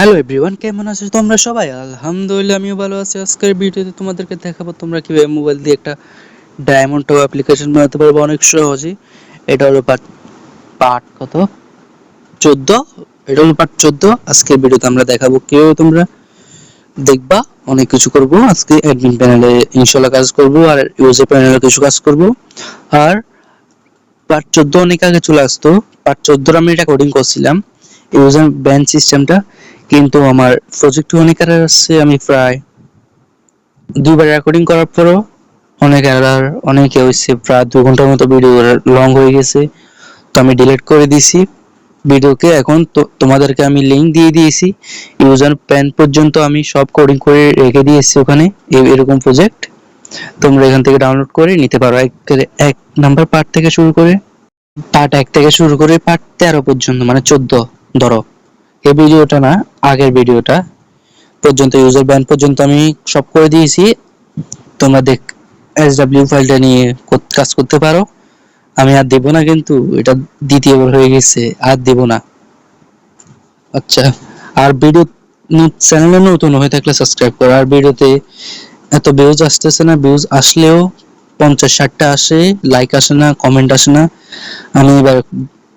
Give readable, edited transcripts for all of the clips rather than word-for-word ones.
Hello everyone, কেমন আছো তোমরা সবাই? আলহামদুলিল্লাহ, আমিও ভালো আছি। আজকের ভিডিওতে তোমাদেরকে দেখাবো তোমরা কিভাবে মোবাইল দিয়ে একটা ডায়মন্ড টপ অ্যাপ্লিকেশন বানাতে পারবে অনেক সহজেই। এটা হলো পার্ট পার্ট কত 14। এটা হলো পার্ট 14। আজকের ভিডিওতে আমরা দেখাবো কিভাবে তোমরা দেখবা। অনেক কিছু করব আজকে। অ্যাডমিন প্যানেলে ইনশাআল্লাহ কাজ করব, আর ইউজার প্যানেলে কিছু কাজ করব। আর পার্ট 14 অনেক আগে চলে আসতো। পার্ট 14 আমি এটা কোডিং করছিলাম, ইউজার ব্যান সিস্টেমটা, কিন্তু আমার প্রজেক্ট অনেক এরর আসছে। আমি প্রায় দুইবার রেকর্ডিং করার পরও অনেক এরর, অনেক হয়েছে। প্রায় 2 ঘন্টার মতো ভিডিও লং হয়ে গেছে, তো আমি ডিলিট করে দিয়েছি ভিডিওকে। এখন তো তোমাদেরকে আমি লিঙ্ক দিয়ে দিয়েছি, ইউজার প্যান পর্যন্ত আমি সব কোডিং করে রেখে দিয়েছি ওখানে। এরকম প্রজেক্ট তোমরা এখান থেকে ডাউনলোড করে নিতে পারো। এক নাম্বার পার্ট থেকে শুরু করে পার্ট 1 থেকে শুরু করে পার্ট 13 পর্যন্ত, মানে 14 ধরো। এই ভিডিওটা না, আগের ভিডিওটা পর্যন্ত, ইউজার ব্যান পর্যন্ত আমি সব করে দিয়েছি। তোমরা SW ফাইলটা নিয়ে কাজ করতে পারো। আমি আর দেব না, কিন্তু এটা দ্বিতীয়বার হয়ে গেছে, আর দেব না। আচ্ছা, আর ভিডিও চ্যানেলে নতুন হয়ে থাকলে সাবস্ক্রাইব করো। আর ভিডিওতে এত ভিউজ আসতেছে না, ভিউজ আসলেও 50-60টা আসে, লাইক আসে না, কমেন্ট আসে না। আমি এবার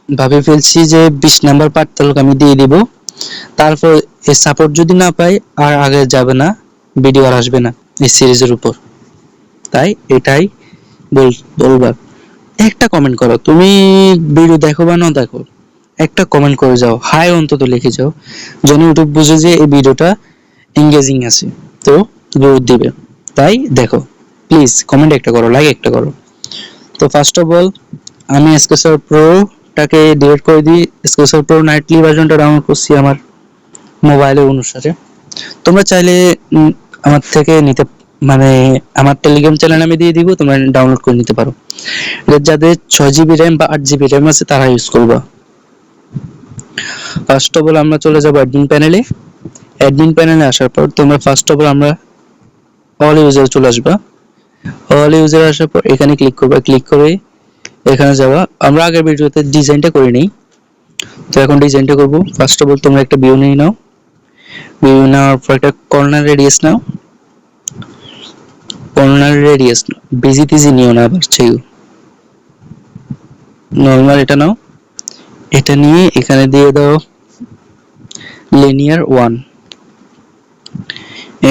ভাবে ফেলছি যে 20 নাম্বার পার্ট তাহলে আমি দিয়ে দিব। তারপর এই সাপোর্ট যদি না পাই, আর আগে যাবে না, ভিডিও আর আসবে না এই সিরিজের উপর। তাই এটাই বলবার। একটা কমেন্ট করো, তুমি ভিডিও দেখো বা না দেখো, একটা কমেন্ট করে যাও, হাই অন্তত লিখে যাও, যেন ইউটিউব বুঝে যে এই ভিডিওটা এঙ্গেজিং আছে, তো গ্রোথ দিবে। তাই দেখো, প্লিজ কমেন্ট একটা করো, লাইক একটা করো। তো ফার্স্ট অফ অল আমি এসকেসর প্রোটাকে ডিলিট করে দিই। এসকেসর প্রো নাইটলি ভার্সনটা ডাউনলোড করছি আমার মোবাইলের অনুসারে। তোমরা চাইলে আমার থেকে নিতে, মানে আমার টেলিগ্রাম চ্যানেল আমি দিয়ে দিব, তোমরা ডাউনলোড করে নিতে পারো। যাদের 6 GB র্যাম বা 8 GB র্যাম আছে তারা ইউজ করবা। ফার্স্ট অফ অল আমরা চলে যাব অ্যাডমিন প্যানেলে। অ্যাডমিন প্যানেলে আসার পর তোমরা ফার্স্ট অফ অল আমরা অল ইউজার চলে আসবা। অল ইউজার আসার পর এখানে ক্লিক করবা, ক্লিক করে এখানে যাওয়া। আমরা আগের ভিডিওতে ডিজাইনটা করে নিই, তো এখন ডিজাইনটা করব। ফার্স্ট অফ অল তোমরা একটা ভিউ নিয়ে নাও, ভিউ নেওয়ার পর একটা কর্নার রেডিয়াস নাও। কর্নার রেডিয়াস বেশি তেজি নিও না, আবার চাই নর্মাল এটা নাও। এটা নিয়ে এখানে দিয়ে দাও লিনিয়ার 1,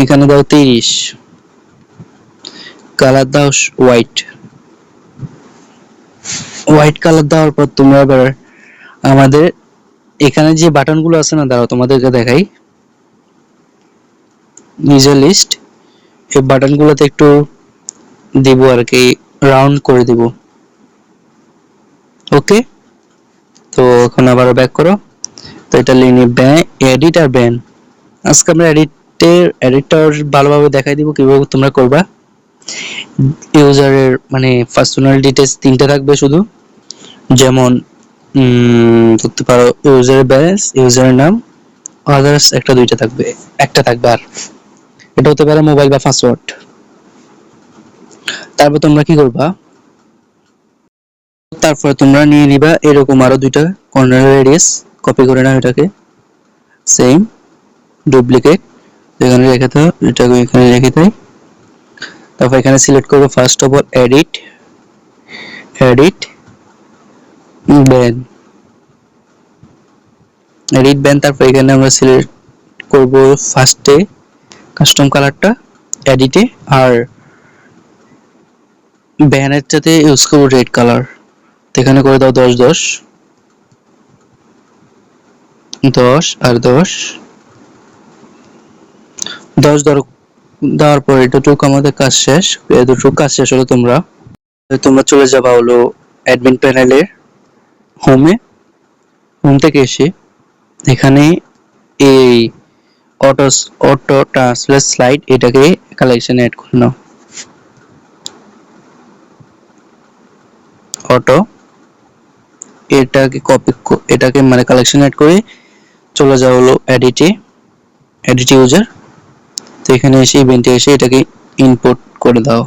এখানে দাও 30, কালার দাও হোয়াইট। হোয়াইট কালার দেওয়ার পর তোমরা আবার আমাদের এখানে যে বাটনগুলো আছে না, দাঁড়াও তোমাদেরকে দেখাই। ইউজার লিস্ট, এই বাটনগুলোতে একটু দিব আর কি, রাউন্ড করে দিব। ওকে, তো এখন আবার ব্যাক করো। তো এটা লিনিয়ার ব্যান, এডিট আর ব্যান। আজকে আমরা এডিটটা ভালোভাবে দেখাই দিব কিভাবে তোমরা করবা। ইউজারের মানে পার্সোনাল ডিটেইলস 3টা থাকবে শুধু, যেমন ধরতে পারো ইউজারের ব্যালেন্স, ইউজারের নাম, আদার্স একটা 2টা থাকবে, একটা থাকবে। আর এটা হতে পারে মোবাইল বা পাসওয়ার্ড। তারপর তোমরা কি করবা, তারপর তোমরা নিয়ে নিবা এরকম আরো 2টা কর্নার রেডিয়াস, কপি করে নাও এটাকে, সেম ডুপ্লিকেট এখানে রেখে দাও, এটাকে এখানে রেখে দাও। তারপর এখানে সিলেক্ট করবো first of all edit, edit ban, edit ban. তারপর এখানে আমরা সিলেক্ট করব ফার্স্টে কাস্টম কালারটা এডিটে, আর ব্যানের সাথে ইউজ করব রেড কালার। এখানে করে দাও 10 10 10 আর 10 10 ধরো। দেওয়ার পর এতটুকু আমাদের কাজ শেষ। এতটুকু কাজ শেষ হলো তোমরা চলে যাবা হলো অ্যাডমিন প্যানেলের হোমে। হোম থেকে এসে এখানে এই অটো ট্রান্সলেট স্লাইড, এটাকে কালেকশনে অ্যাড করে নাও। অটো এটাকে মানে কালেকশন অ্যাড করে চলে যাও হলো এডিটে, এডিট ইউজার। তো এখানে এসে ইভেন্টে এসে এটাকে ইনপুট করে দাও।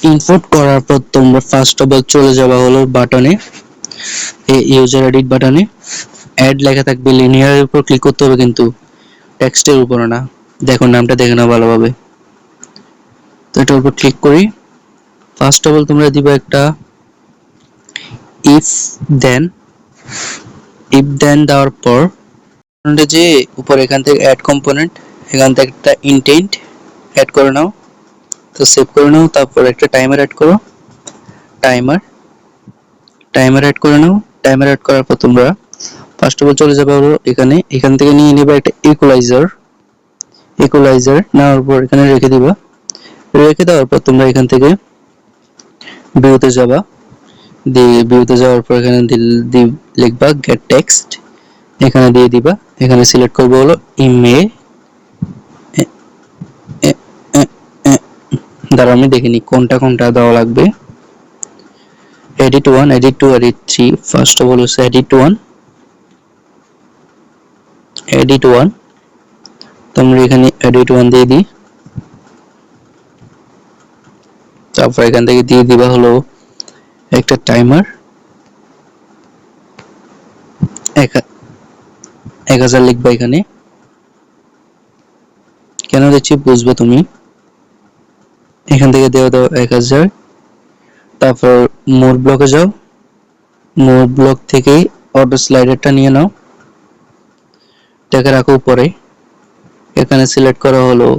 ইনপুট করার পর তোমরা ফার্স্ট অফ অল চলে যাবা হলো বাটনে, এই ইউজার এডিট বাটনে, অ্যাড লেখা থাকবে, লিনিয়ারের উপর ক্লিক করতে হবে কিন্তু টেক্সটের উপরে না। দেখো নামটা দেখে নাও ভালোভাবে। তো এটার উপর ক্লিক করি। ফার্স্ট অফ অল তোমরা দিবা একটা ইফ দেন। ইফ দেন দেওয়ার পর যে উপর এখান থেকে অ্যাড কম্পোনেন্ট, এখান থেকে একটা ইন্টেন্ট অ্যাড করে নাও। তো সেভ করে নাও। তারপর একটা টাইমার অ্যাড করো। টাইমার অ্যাড করে নাও। টাইমার অ্যাড করার পর তোমরা ফার্স্ট অফ অল চলে যাবে হলো এখান থেকে নিয়ে নেবে একটা ইকুয়ালাইজার নেওয়ার পর এখানে রেখে দিবা। রেখে দেওয়ার পর তোমরা এখান থেকে ভিউতে যাবা। ভিউতে যাওয়ার পর এখানে লিখবা গেট টেক্সট, এখানে দিয়ে দিবা। এখানে সিলেক্ট করবো হলো ইমেজ। দাঁড়াও আমি দেখিনি কোনটা দেওয়া লাগবে। edit 1, edit 2, edit 3। First of all হচ্ছে edit 1। তোমরা এখানে edit 1 দিয়ে দিই। তারপর এখান থেকে দিয়ে দিবা হলো একটা টাইমার 1000 লিখবা এখানে। কেন দিচ্ছি বুঝবে তুমি। এখান থেকে দেওয়া দাও 1000। তারপর মোর ব্লকে যাও। মোর ব্লক থেকে অটো স্লাইডারটা নিয়ে নাও, এটাকে রাখো উপরে। এখানে সিলেক্ট করা হলো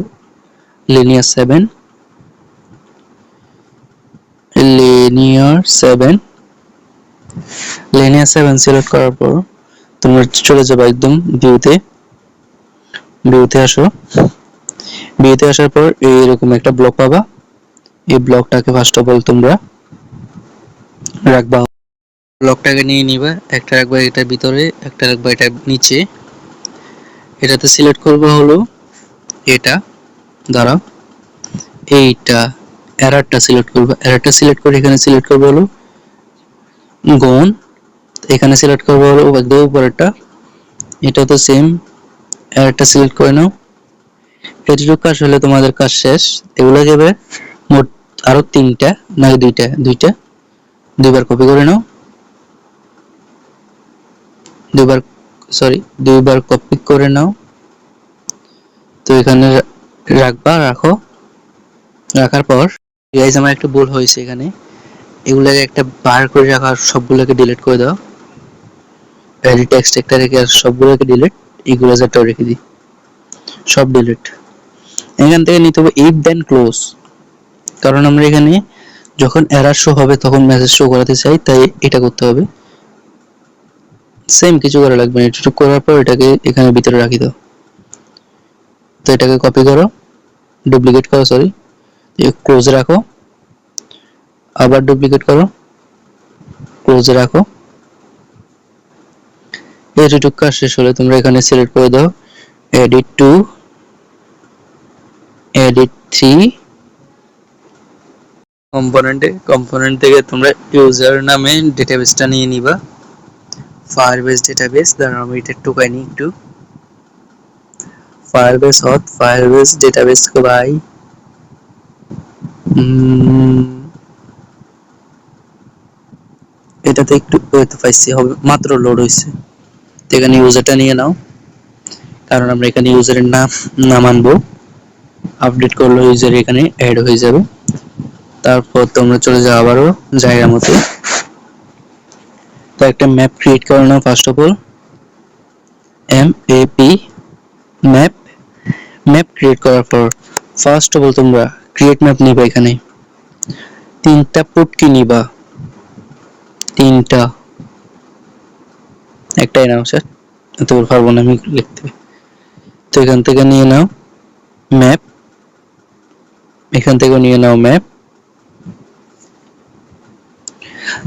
লিনিয়ার 7। লিনিয়ার 7 সিলেক্ট করার পর তোমরা চলে যাবে একদম ভিউতে আসো। ভিউতে আসার পর এইরকম একটা ব্লক পাবা। এই ব্লকটাকে ফার্স্ট অফ অল তোমরা রাখবা। ব্লকটাকে নিয়ে নিবা, একটা রাখবা এটার ভিতরে, একটা রাখবা এটার নিচে। এটাতে সিলেক্ট করবা হলো এটা, দাঁড়াও এইটা এররটা সিলেক্ট করবা। এররটা সিলেক্ট করে এখানে সিলেক্ট করবা হলো গন। এখানে সিলেক্ট করবা হলো একদম উপরেরটা। এটা তো সেম, এররটা সিলেক্ট করে নাও। এটুকু কাজ হলে তোমাদের কাজ শেষ। এগুলো যাবে মোট আরো 3টা না দুইবার কপি করে নাও। দুইবার কপি করে নাও। তো এখানে রাখো। রাখার পর গাইস আমার একটা ভুল হয়েছে এখানে, এগুলোকে একটা বার করে রাখা, সবগুলোকে ডিলিট করে দাও। এডিট টেক্সট একটা রেখে সবগুলোকে ডিলিট, ইকুয়ালাইজারটাও রেখে দিই, সব ডিলিট। এখান থেকে নিতে হবে ইফ দেন ক্লোজ, কারণ আমরা এখানে যখন এরর শো হবে তখন মেসেজ শো করাতে চাই, তাই এটা করতে হবে। সেম কিছু করা লাগবে না, এটুকু করার পর এটাকে এখানে ভিতরে রাখি দাও। তো এটাকে কপি করো, ডুপ্লিকেট করো, ক্লোজ রাখো, আবার ডুপ্লিকেট করো, ক্লোজ রাখো। এইটুকু কাজ শেষ হলে তোমরা এখানে সিলেক্ট করে দাও এডিট 2, এডিট 3। কম্পোনেন্ট থেকে তোমরা ইউজার নামে ডেটাবেসটা নিয়ে নিবা, ফায়ারবেস ডেটাবেস। দাঁড়াও আমি এটা টুকাই নিই একটু। ফায়ারবেস ডেটাবেস को भाई এটাতে একটু হয়তো পাইছি, হবে মাত্র লোড হয়েছে। তো এখানে ইউজারটা নিয়ে নাও, কারণ আমরা এখানে ইউজারের নাম আনবো। আপডেট করলে ইউজার এখানে অ্যাড হয়ে যাবে। তারপর তোমরা চলে যাও আবারও জায়গা মতো। তো একটা ম্যাপ ক্রিয়েট করে নাও। First of all MAP map create করার পর ফার্স্ট অফ অল তোমরা ক্রিয়েট ম্যাপ নিবা। এখানে 3টা পুটকি নিবা, 3টা, একটাই নাও স্যার, এত পারবো না আমি লিখতে। তো এখান থেকে নিয়ে নাও ম্যাপ, এখান থেকে নিয়ে নাও ম্যাপ।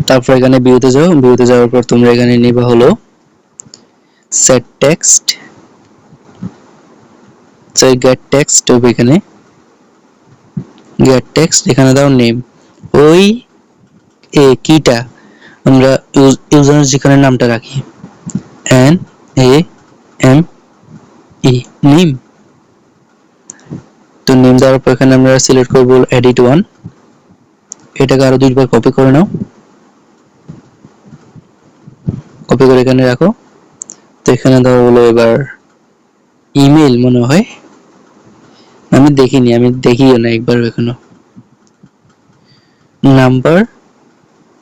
তারপর এখানে ভিউতে যাও। ভিউতে যাওয়ার পর তোমরা এখানে নিবা হলো সেট টেক্সট, গেট টেক্সট হবে এখানে, গেট টেক্সট এখানে দাও নেম। ওই কিটা আমরা ইউজার যেখানে নামটা রাখি NAME নেম। তো নেম দেওয়ার পর এখানে আমরা সিলেক্ট করব এডিট 1। এটাকে আরো 2বার কপি করে নাও, কপি করে এখানে রাখো। তো এখানে দাও হলো এবার ইমেল মনে হয়, আমি দেখিনি, আমি দেখিও না একবার এখনো। নাম্বার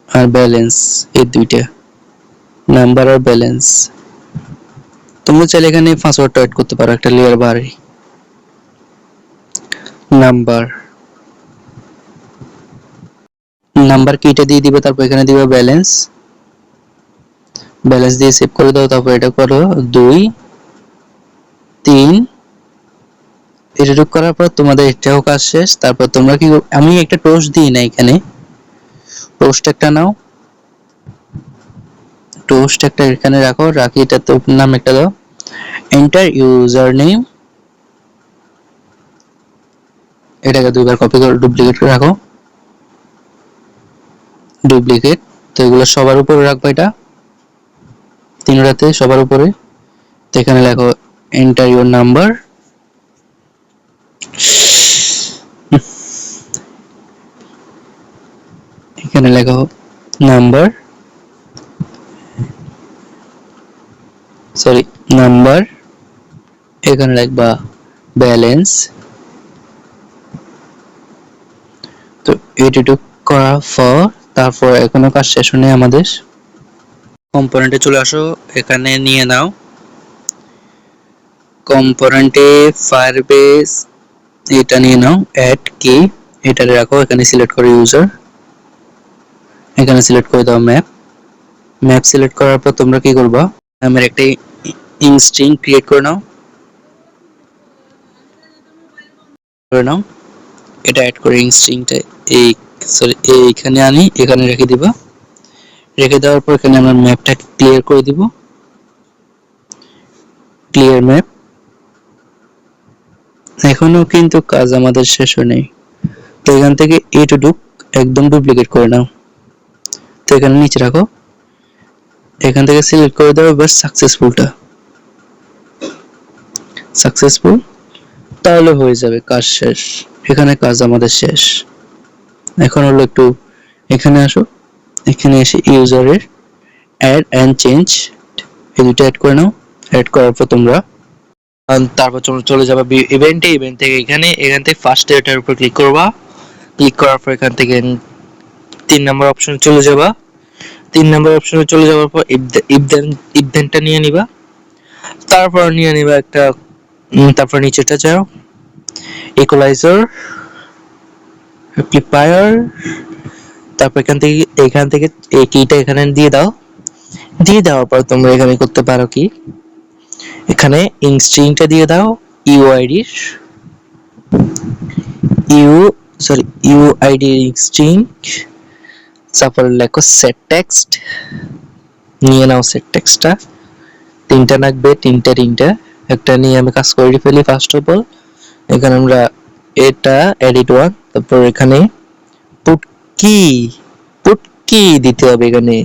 আর ব্যালেন্স, এই দুইটা, নাম্বার আর ব্যালেন্স। তোমরা চাইলে এখানে পাসওয়ার্ডটা অ্যাড করতে পারো একটা লেয়ার বাড়ে। নাম্বার, নাম্বার কিটা দিয়ে দিবে, তারপর এখানে দিবে ব্যালেন্স, ব্যালেন্স দিয়ে সেভ করে দাও। তারপর এটা করো 2 3, এটুক করার পর তোমাদের এটাও কাজ শেষ। তারপর তোমরা কি, আমি একটা টোস্ট দিই না এখানে, টোস্ট একটা নাও, টোস্ট একটা এখানে রাখো, রাখি এটা তো নাম একটা দাও, এন্টার ইউজার নেম, এটাকে দুইবার কপি করে ডুপ্লিকেট করে রাখো, ডুপ্লিকেট। তো এগুলো সবার উপরে রাখবো, এটা তিনটাতে সবার উপরে। তো এখানে লেখো এন্টার ইউর নাম্বার, এখানে লেখো নাম্বার, সরি নাম্বার, এখানে লিখবা ব্যালেন্স। তো এটুক করার পর তারপর এখনো কাজ শেষ হয়নি আমাদের। কম্পোনেন্টে চলে আসো, এখানে নিয়ে নাও কম্পোনেন্টে ফায়ারবেস, এটা নিয়ে নাও, অ্যাড কি, এটা রাখো, এখানে সিলেক্ট করো ইউজার, এখানে সিলেক্ট করে দাও ম্যাপ, ম্যাপ সিলেক্ট করার পর তোমরা কি করবা, আমার একটা ইনস্ট্রিং ক্রিয়েট করে নাও, এটা অ্যাড করে ইনস্ট্রিংটা এই, সরি এইখানে আনি, এখানে রেখে দিবা, রেখে দেওয়ার পর এখানে আমরা ম্যাপটা ক্লিয়ার করে দিব, ক্লিয়ার ম্যাপ। এখনো কিন্তু কাজ আমাদের শেষ হয়নি। তো এখান থেকে এইটুক একদম ডুপ্লিকেট করে নাও, তো এখানে নিচে রাখো, এখান থেকে সিলেক্ট করে দাও এবার সাকসেসফুলটা, সাকসেসফুল, তাহলে হয়ে যাবে কাজ শেষ। এখানে কাজ আমাদের শেষ। এখন হলো একটু এখানে আসো, এখানে এসে ইউজারের অ্যাড এন্ড চেঞ্জ, এই দুটো অ্যাড করে নাও, অ্যাড করার পর তোমরা তারপর চলে যাবে ইভেন্টে, ইভেন্ট থেকে এখান থেকে ফার্স্ট এটার উপর ক্লিক করবা, ক্লিক করার পর এখান থেকে 3 নম্বর অপশনে চলে যাবা, 3 নম্বর অপশনে চলে যাওয়ার পর ইভেন্টটা নিয়ে নিবা, তারপর নিয়ে নিবা একটা, তারপর নিচেটা যাও ইকুয়ালাইজার অ্যামপ্লিফায়ার, তারপর এখান থেকে এই কিটা এখানে দিয়ে দাও, দিয়ে দেওয়ার পর তোমরা এখানে করতে পারো কি, এখানে ইনস্ট্রিংটা দিয়ে দাও, ইউআইডি ইউআইডি স্ট্রিং, তারপর লেখো সেট টেক্সট, নিয়ে নাও সেট টেক্সটটা, তিনটা লাগবে, তিনটা একটা নিয়ে আমি কাজ করে ফেলি। ফার্স্ট অফ অল এখানে আমরা এটা এডিট ওয়ান, তারপর এখানে পুট কি, পুট কি দিতে হবে এখানে,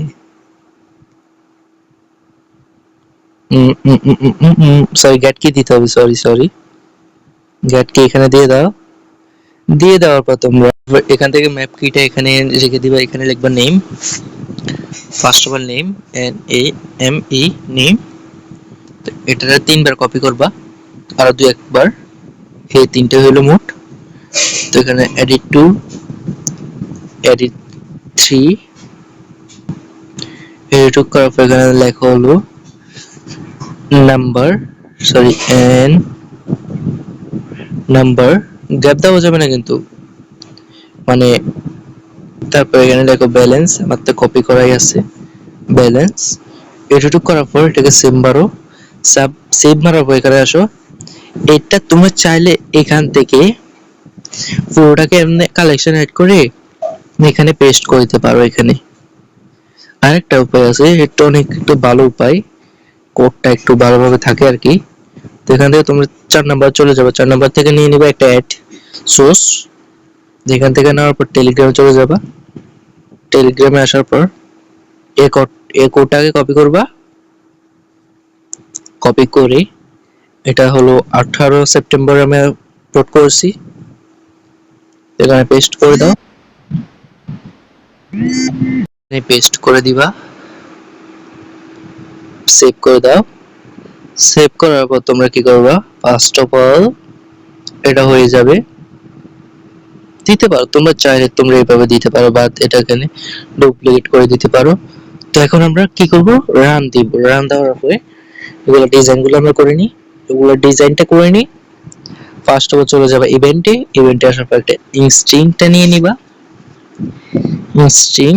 সরি গেট কি দিতে হবে, সরি গেট কি এখানে দিয়ে দাও, দিয়ে দেওয়ার পর তোমরা এখান থেকে ম্যাপ কিটা এখানে রেখে দিবা, এখানে লিখবা name, first of all name, NAME name, এটা 3বার কপি করবা, আর একবার, এই 3টে হলো মোট। তো এখানে এডিট 2, এডিট 3, এডিট করার পর এখানে লেখা হলো number, sorry N number, gap দেওয়া যাবে না কিন্তু, মানে তারপর এখানে লেখো ব্যালেন্স, আমার তো কপি করাই আছে ব্যালেন্স, এটুক করার পর এটাকে সেভ মারো, সেভ মারার পর এখানে আসো, এটা তোমরা চাইলে এখান থেকে পুরোটাকে এমনি কালেকশন এড করে এখানে পেস্ট করে দিতে পারো। এখানে আরেকটা উপায় আছে, এটা অনেক একটু ভালো উপায়, কোডটা একটু ভালোভাবে থাকে আর কি। তো এখান থেকে তোমরা 4 নাম্বার চলে যাবে, 4 নাম্বার থেকে নিয়ে নিবে একটা অ্যাড সোর্স, যেখান থেকে নেওয়ার পর টেলিগ্রামে চলে যাবা, টেলিগ্রামে আসার পর এই কোডটাকে কপি করবা, কপি করে এটা হলো 18 সেপ্টেম্বর আমি আপলোড করেছি, এখানে পেস্ট করে দাও, পেস্ট করে দিবা, সেভ করে দাও, সেভ করার পর তোমরা কি করবা, ফার্স্ট অফ অল এটা হয়ে যাবে, দিতে পারো তোমরা চাইলে তোমরা এইভাবে দিতে পারো, বা এটা এখানে ডুপ্লিকেট করে দিতে পারো। তো এখন আমরা কি করব, রান দিব। রান দেওয়ার পরে এগুলো ডিজাইনগুলো আমরা করে নিই, এগুলো ডিজাইনটা করে নিই। ফার্স্ট অফ অল চলে যাবে ইভেন্টে, ইভেন্টে আসার পর একটা ইনস্টিংটা নিয়ে নিবা, ইনস্টিং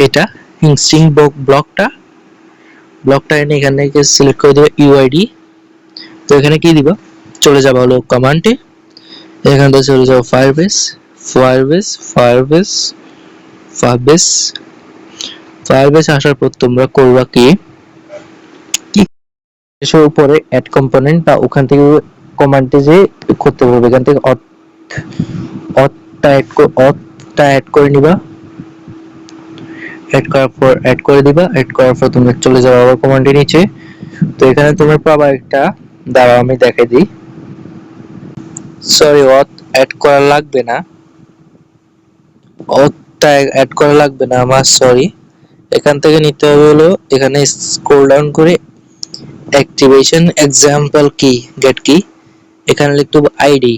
এটা ইনস্টিং ব্লকটা এনে এখানে সিলেক্ট করে দিবে ইউআইডি। তো এখানে কি দিবা, চলে যাবা হলো কমান্ডে, এখান থেকে চলে যাবো Firebase, Firebase Firebase Firebase Firebase আসার পর তোমরা করবা কি, এসে উপরে অ্যাড কম্পোনেন্ট বা ওখান থেকে কমান্ডে যে করতে হবে, এখান থেকে অথটা অ্যাড করে নিবা, অ্যাড করার পর অ্যাড করে দিবা, অ্যাড করার পর তোমরা চলে যাবে আবার কমান্ডের নিচে। তো এখানে তোমরা পাবা একটা, দাঁড়াও আমি দেখাই দিই, সরি অথ অ্যাড করা লাগবে না, অথটা অ্যাড করা লাগবে না আমার, সরি। এখান থেকে নিতে হবে হলো, এখানে স্ক্রল ডাউন করে অ্যাক্টিভেশন এক্সাম্পল কি গেট কি, এখানে লিখতে হবে আইডি,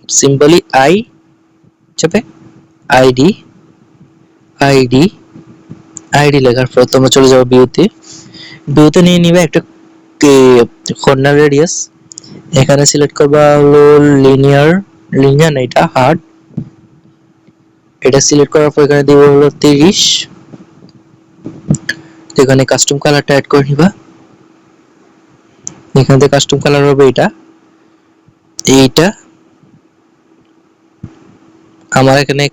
সিম্পলি আই চেপে আইডি, আইডি আইডি লেখার পর তোমরা চলে যাবে ভিউতে, ভিউতে নিয়ে নিবে একটা কর্নার রেডিয়াস, এখানে সিলেক্ট করবা হলো লিনিয়ার, লিনিয়ার না এটা হার্ড, এটা সিলেক্ট করার পর এখানে দিব হলো 30, এখানে কাস্টম কালারটা অ্যাড করে নিবা, এখান থেকে কাস্টম কালার হবে এটা, এইটা আমার এখানে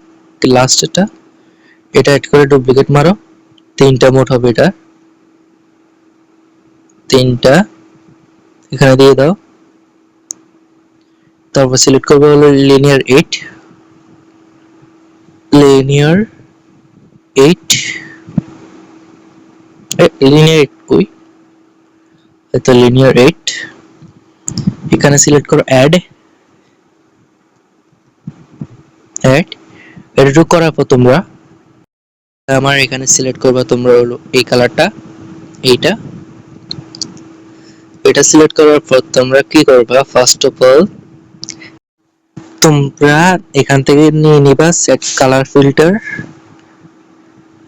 লাস্ট এটা অ্যাড করে ডুপ্লিকেট মারো, তিনটা মোড হবে এটা, তিনটা এখানে দিয়ে দাও। তারপর সিলেক্ট করবে হলো লিনিয়ার 8, লিনিয়ার 8 লিনিয়ার 8 কই, এটা লিনিয়ার 8, এখানে সিলেক্ট করো অ্যাড, এডিট করার পর তোমরা আমার এখানে সিলেক্ট করবা তোমরা হলো এই কালারটা, এইটা, এটা সিলেক্ট করার পর তোমরা কি করবা, ফার্স্ট অফ অল তোমরা এখান থেকে নিয়ে নিবা সেট কালার ফিল্টার,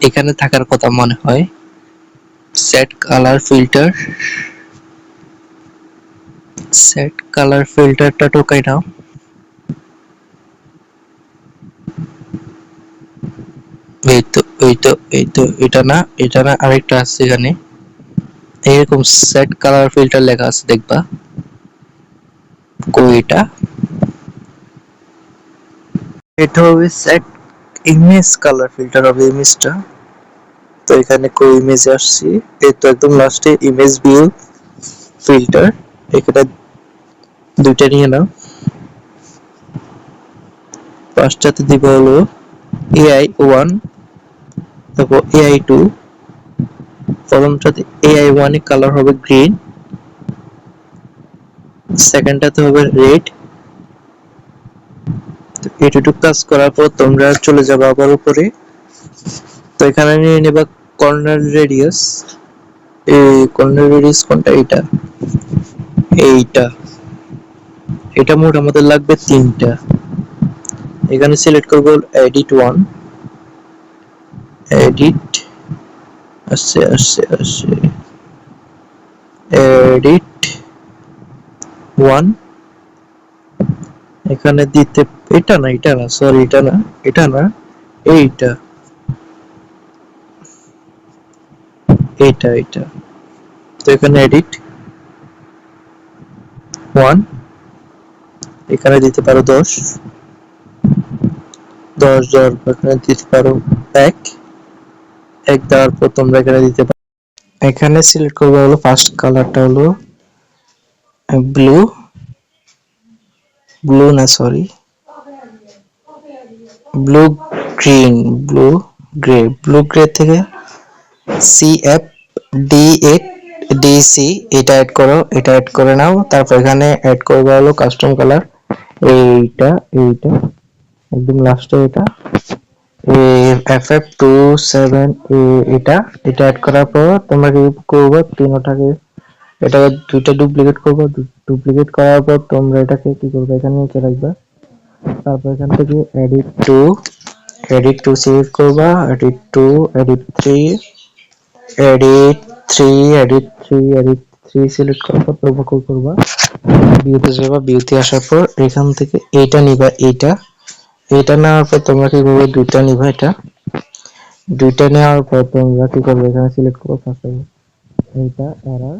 এখানে থাকার কথা মনে হয়, set colour filter, set colour ফিল্টারটা ঢোকাই নাও, এই তো এই তো এই তো এটা না, এটা না আরেকটা আছে এখানে, এরকম সেট কালার ফিল্টার লেখা আছে দেখবা, কই এটা, এটা হবে সেট ইমেজ কালার ফিল্টার হবে ইমেজটা। তো এখানে কই ইমেজ আসছি, এই তো একদম লাস্টে ইমেজ ভিউ ফিল্টার, এখানে দুইটা নিয়ে নাও, ফার্স্টটাতে দিব হলো এআই 1, তারপর এআই 2, প্রথমটাতে এআই 1 এর কালার হবে গ্রিন, সেকেন্ডটাতে হবে রেড। তো এটুকু কাজ করার পর তোমরা চলে যাবে আবার উপরে, তো এখানে নিয়ে নেবা কর্নার রেডিয়াস, এই কর্নার রেডিয়াস কোনটা, এটা এইটা, এটা মোট আমাদের লাগবে তিনটা, এখানে সিলেক্ট করব এডিট 1, এডিট আসছে আসছে আসছে এডিট 1, এখানে দিতে, এটা না এটা না সরি এটা না, এটা না এইটা, এইটা এইটা, তো এখানে এডিট 1, এখানে দিতে পারো 10, 10 দেওয়ার পর এখানে দিতে পারো 1, 1 দেওয়ার পর তোমরা এখানে দিতে পারো, এখানে সিলেক্ট করবে হলো ফার্স্ট কালারটা হলো ব্লু, ব্লু না sorry blue green, blue grey, blue grey থেকে সিএফ ডি8 ডিসি এটা অ্যাড করো, এটা অ্যাড করে নাও। তারপর এখানে অ্যাড করবে হলো কাস্টম কালার, এইটা এইটা একদম লাস্টে এটা FF27 এটা এটা অ্যাড করার পর তোমরা কি করবে, তিনটাকে এটা দুইটা ডুপ্লিকেট করবো, ডুপ্লিকেট করার পর তোমরা এটাকে কি করবে, এখানে নিচে রাখবা। তারপর এখান থেকে এডিট টু সিলেক্ট করবা, edit two, edit three, edit three, edit three select করার পর তোমরা কি করবা, ভিউতে যাবা। ভিউতে আসার পর এখান থেকে এইটা নিবা, এইটা নেওয়ার পর তোমরা কি করবে, দুইটা নিবা। এটা দুইটা নেওয়ার পর তোমরা কি করবে, এখানে সিলেক্ট করবো ফার্স্ট এইটা এরর,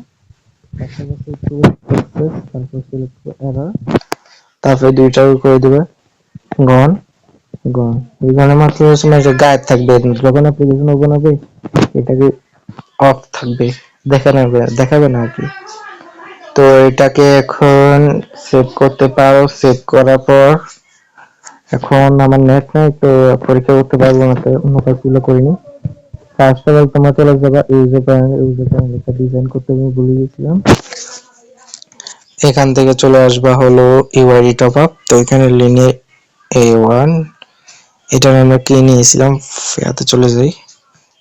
পাশাপাশি একটু এক্সেস, তারপর সিলেক্ট করবো এরর, তারপরে দুইটা করে দিবে গন। এই গানের মাধ্যমে সময় যে গায়েব থাকবে, যখন অ্যাপ্লিকেশন ওপেন হবে এটাকে অফ থাকবে, দেখাবে না আর কি। তো এটাকে এখন সেভ করতে পারো। সেভ করার পর এখন আমার নেট নাই, তো পরীক্ষা করতে পারবো না, তো অন্য কাজগুলো করিনি। ফার্স্ট অফ অল তোমরা চলে যাবা ইউজার প্যানেল একটা ডিজাইন করতে আমি ভুলে গেছিলাম। এখান থেকে চলে আসবা হলো ইউআইডি টপ আপ। তো এখানে লিনে A1, এটা আমরা কি নিয়েছিলাম, এতে চলে যাই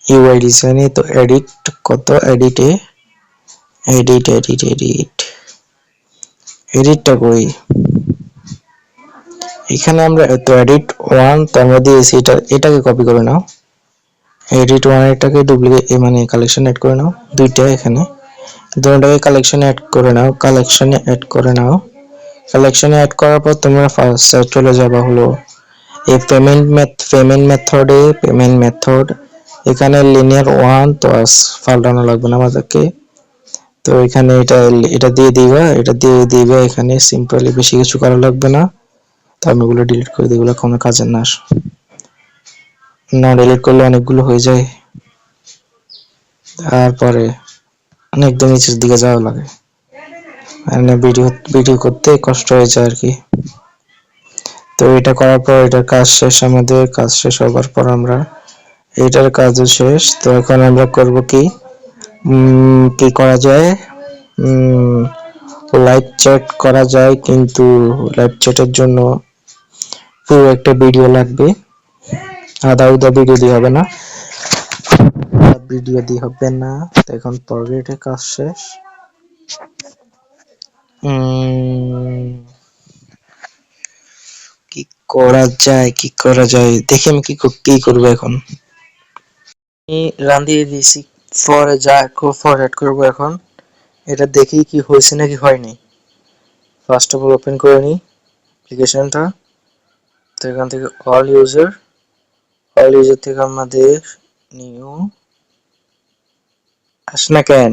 ইউআই ডিজাইনে। তো এডিট কত, এডিটটা কই, এখানে আমরা তো এডিট 1 তো আমরা দিয়েছি, এটাকে কপি করে নাও। এডিট 1 এটাকে ডুপ্লিকেট মানে কালেকশন অ্যাড করে নাও, দুইটা এখানে দুটোটাকে কালেকশনে অ্যাড করে নাও। কালেকশনে অ্যাড করার পর তোমরা ফার্স্ট চলে যাবা হলো এই পেমেন্ট মেথড এখানে লিনিয়ার 1 তো পাল্টানো লাগবে না আমাদেরকে। তো এখানে এটা দিয়ে দিবা এখানে সিম্পলি, বেশি কিছু করা লাগবে না। তো আমি এগুলো ডিলিট করে দিই, এগুলো কোনো কাজের না ডিলিট করলে অনেকগুলো হয়ে যায়, তারপরে একদম নিচের দিকে যাওয়া লাগে, মানে ভিডিও করতে কষ্ট হয়ে যায় আর কি। তো এটা করার পর এটার কাজ শেষ, আমাদের কাজ শেষ হবার পর আমরা এটার কাজও শেষ। তো এখন আমরা করব কি, কি করা যায়, লাইভ চ্যাট করা যায়, কিন্তু লাইভ চ্যাটের জন্য পুরো একটা ভিডিও লাগবে, আধা ভিডিও দিয়ে হবে না, তো এখন পরের কাজ শেষ। কি করা যায় দেখি, আমি কি করবো এখন। আমি রান দিয়ে দিয়েছি, পরে যা ফরওয়ার্ড করবো এখন, এটা দেখি কি হয়েছে নাকি হয়নি। ফার্স্ট অফ অল ওপেন করে নিই অ্যাপ্লিকেশনটা। তো এখান থেকে অল ইউজার থেকে আমাদের নিউ আসে না কেন,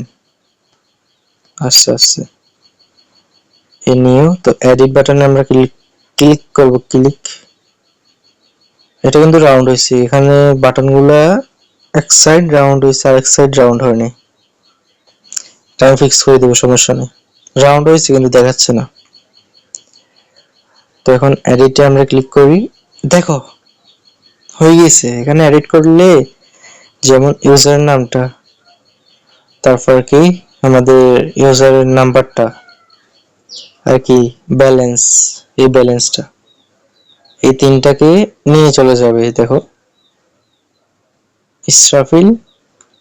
আস্তে এই নিউ। তো এডিট বাটনে আমরা ক্লিক করব, এটা কিন্তু রাউন্ড হয়েছে, এখানে বাটনগুলো এক সাইড রাউন্ড হয়েছে আর এক সাইড রাউন্ড হয়নি, টাইম ফিক্স করে দেবো, সমস্যা নেই। রাউন্ড হয়েছে কিন্তু দেখাচ্ছে না। তো এখন এডিটে আমরা ক্লিক করি, দেখো হয়ে গেছে। এখানে এডিট করলে যেমন ইউজারের নামটা, তারপর কি আমাদের ইউজারের নাম্বারটা, আর কি ব্যালেন্সটা, এই তিনটাকে নিয়ে চলে যাবে। দেখো ইসরাফিল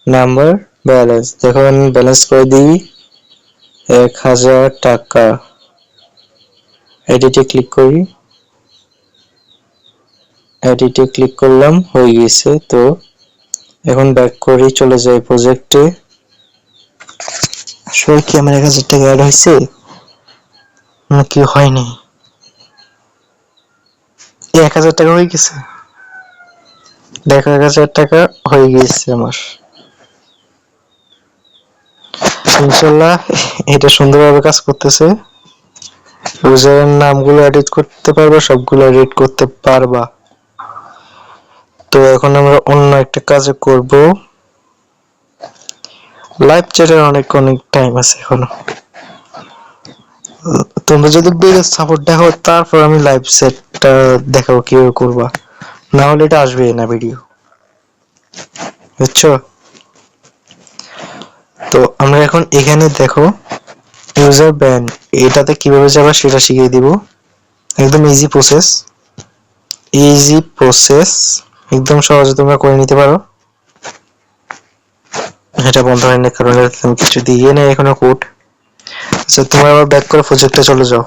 নাম্বার ব্যালেন্স, দেখো আমি ব্যালেন্স করে দিই 1000 টাকা। এডিটে ক্লিক করলাম, হয়ে গেছে। তো এখন ব্যাক করি, চলে যাই প্রজেক্টে। আসলে কি আমার 1000 টাকা অ্যাড হয়েছে নাকি হয়নি, 1000 টাকা হয়ে গেছে, দেখো 1000 টাকা হয়ে গেছে আমার। ইনশাল্লাহ এটা সুন্দরভাবে কাজ করতেছে। ইউজারের নামগুলো এডিট করতে পারবা, সবগুলো এডিট করতে পারবা। তো এখন আমরা অন্য একটা কাজে করব, লাইভ চ্যাটের অনেক টাইম আছে এখনো। তোমরা যদি সাপোর্ট দেখো তারপর আমি লাইভ চ্যাটটা দেখাবো কিভাবে করবা, না হলে এটা আসবে না ভিডিও, বুঝছো? তো আমরা এখন এখানে দেখো ইউজার ব্যান, এটাতে কিভাবে যাবা সেটা শিখিয়ে দিব। একদম ইজি প্রসেস, একদম সহজে তোমরা করে নিতে পারো। এটা বন্ধ হয়নি কারণ আমি কিছু দিয়ে নেই এখনো কোড। আচ্ছা তোমরা আবার ব্যাক করে প্রজেক্টে চলে যাও।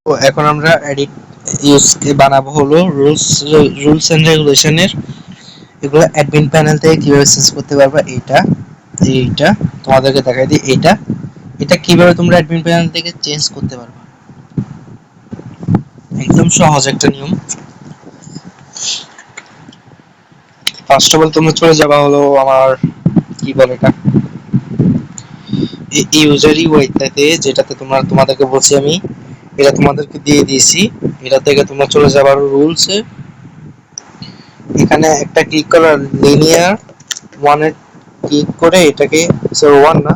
তো এখন আমরা এডিট ইউজ বানাবো হলো রুলস এন্ড রেগুলেশনের, এগুলো অ্যাডমিন প্যানেল থেকে কিভাবে চেঞ্জ করতে পারবা। এইটা তোমাদেরকে দেখাই দিই। এটা কিভাবে তোমরা অ্যাডমিন প্যানেল থেকে চেঞ্জ করতে পারবা, একদম সহজ একটা নিয়ম। ফার্স্ট অফ অল তোমরা চলে যাবা হলো আমার কি বলে এটা, ইউজার ইউআইতে, যেটাতে তোমাদেরকে বলছি আমি, এটা তোমাদেরকে দিয়ে দিয়েছি। এটা থেকে তোমরা চলে যাবার রুলসে, এখানে একটা ক্লিক করো, লিনিয়ার ওয়ানে ক্লিক করে এটাকে, সরি ওয়ান না,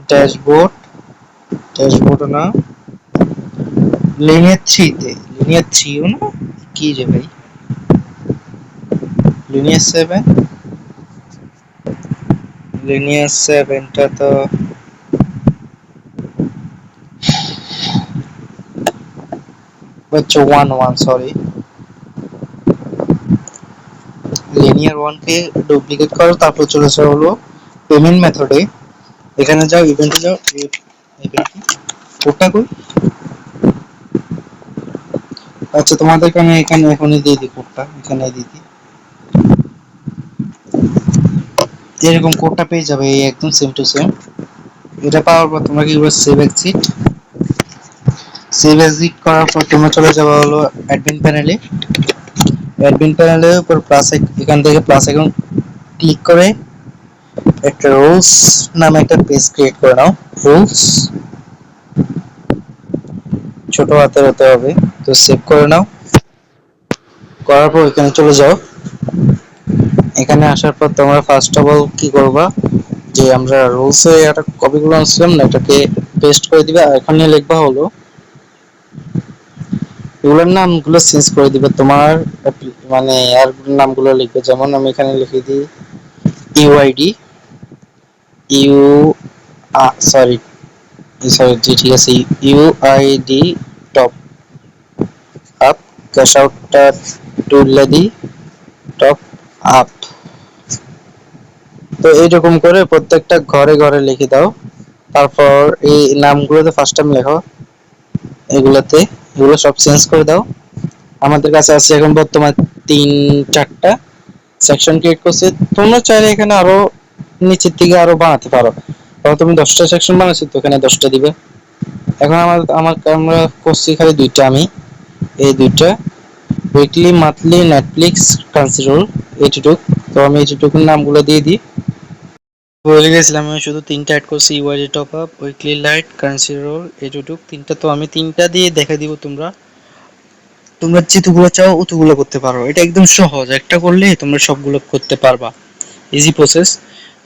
ড্যাশবোর্ড না, লিনিয়ার থ্রিও না, কি রে ভাই, লিনিয়ার সেভেন, লিনিয়ার সেভেনটা তো হচ্ছে ওয়ান সরি, লিনিয়ার ওয়ানকে ডুপ্লিকেট করো, তারপর চলে আসা হলো পেমেন্ট মেথডে, এখানে যাও, ইভেন্টে যাও, কোডটা কই, আচ্ছা তোমাদেরকে আমি এখানে এখনই দিয়ে দিই কোডটা, এখানে দিয়ে দিই, এরকম কোডটা পেয়ে যাবে, এই একদম সেম টু সেম। এটা পাওয়ার পর তোমরা কি করবে, সেভ এক্সিট করার পর তোমরা চলে যাবে হলো অ্যাডমিন প্যানেলে, অ্যাডমিন প্যানেলের উপর প্লাস, এখান থেকে প্লাস আইকন ক্লিক করে একটা রুলস নামে একটা পেজ ক্রিয়েট করে নাও। রুলস ছোট হাতের হতে হবে, তো সেভ করে নাও। করার পর এখানে চলে যাও, এখানে আসার পর তোমরা ফার্স্ট অফ অল কি করবা, যে আমরা রুলসে একটা কপিগুলো আনছিলাম না, এটাকে পেস্ট করে দিবে, আর এখানে লিখবা হলো এগুলোর নামগুলো চেঞ্জ করে দিবে তোমার, মানে আর নামগুলো লিখবে, যেমন আমি এখানে লিখে দিই ইউআইডি, ইউ সরি সরি জি ঠিক আছে, ইউআইডি টপ আপ, ক্যাশ আউটটা টুলে দিই টপ আপ। তো এইরকম করে প্রত্যেকটা ঘরে ঘরে লিখে দাও, তারপর এই নামগুলোতে ফার্স্ট টাইম লেখো, এগুলোতে, এগুলো সব চেঞ্জ করে দাও। আমাদের কাছে আছে এখন বর্তমান 3-4টা সেকশন ক্রিয়েট করছে, তোমরা চাইলে এখানে আরো নিচের দিকে আরো বানাতে পারো, কারণ তুমি 10টা সেকশন বানাচ্ছি তো এখানে 10টা দিবে। এখন আমরা করছি খালি দুইটা, আমি এই দুইটা উইকলি মান্থলি নেটফ্লিক্স কনসিডার এইটুক, তো আমি এইটুকুর নামগুলো দিয়ে দিই। বলে গেছিলাম আমি শুধু 3টা অ্যাড করছি, UID top up, weekly light, currency roll, এইটুক 3টা, তো আমি 3টা দিয়ে দেখা দিব। তোমরা তোমরা যেগুলো চাও অতগুলো করতে পারো, এটা একদম সহজ, একটা করলে তোমরা সবগুলো করতে পারবা, ইজি প্রসেস।